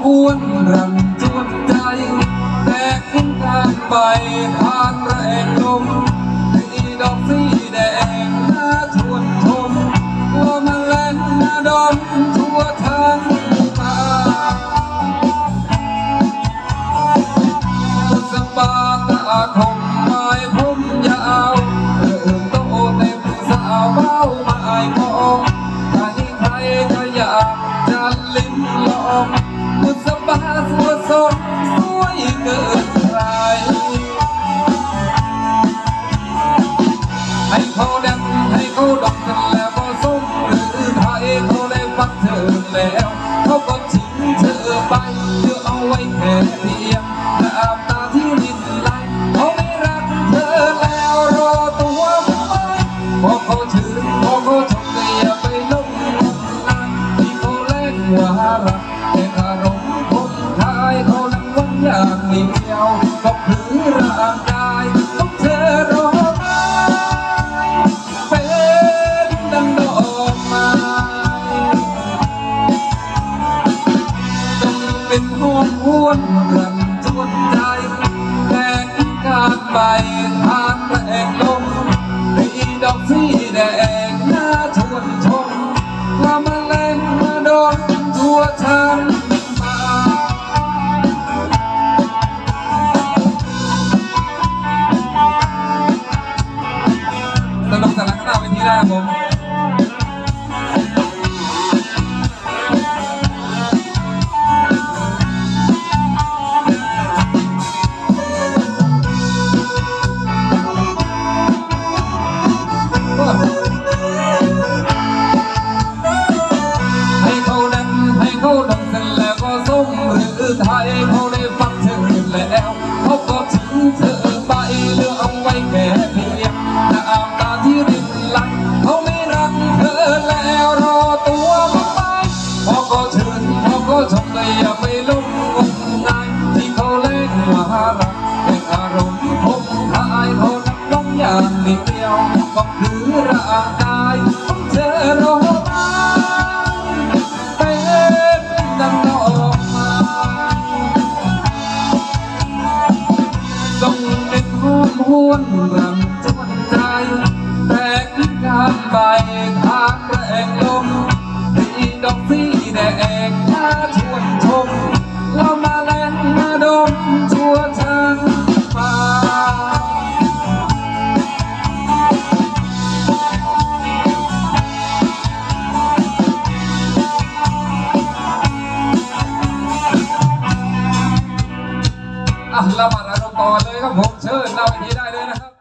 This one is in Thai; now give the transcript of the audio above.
หวนรันจวนใจแตกการใบทานแรงลมให้ดอกสีแดงน่าชวนชมว่ามาแล่นมาดมทั่วทางป่าสปาตาคงไม้ผมยาวโตเต็มสาวเบ้าไม้มองใครก็อยากจะลิ้มลองมุสบาสวยสดสวยเกินใครให้เขาแดงให้เขาดอกกันแล้วก็สมหรือไทยเขาได้ฟักเธอแล้วเขาก็ทิ้งเธอไปเพื่อเอาไว้แค่เพียงน้ำตาที่รินไหลเขาไม่รักเธอแล้วรอตัวไม่พอเขาชื่นพอเขาชมก็อย่าไปลงที่เขาเล่นว่ารักแต่อารมณ์คนไทยเขานั่งวันอย่างเดียวก็คือร่างกายของเธอรอเป็นดังดอกไม้ต้องเป็นหอมหวนรันจวนใจแตกการใบทานแรงลมให้ดอกสีแดงน่าชวนชมว่ามาแรงมาดมทั่วทางป่าสนุกสนานกันเอาไปที่แรกผมให้เขาดังให้เขาดังเสร็จแล้วก็สมหรือไทยเขาได้ฟังเธอแล้วเขาก็ทิ้งเธอไปเหลือเอาไว้แค่เพียงน้ำตาที่รินไหลเขาไม่รักเธอแล้วรอตัวมาไปพอก็ชื่นพอก็ชมเลยอย่าไปลงงมงายที่เขาเล่นว่ารักแต่อารมณ์ผมทายเขานักร้องอย่างเดียวก็คือร่างกายของเธอรอมาเป็นดังดอกไม้ต้องเป็นหอมหวนรันจวนใจแตกการใบทางแรงลมให้ดอกสีแดงน่าชวนชมเรามาแล่นมาดมทั่วทางป่าเรามาระดมต่อเลยครับผมเชิญเราไปที่ได้เลยนะครับ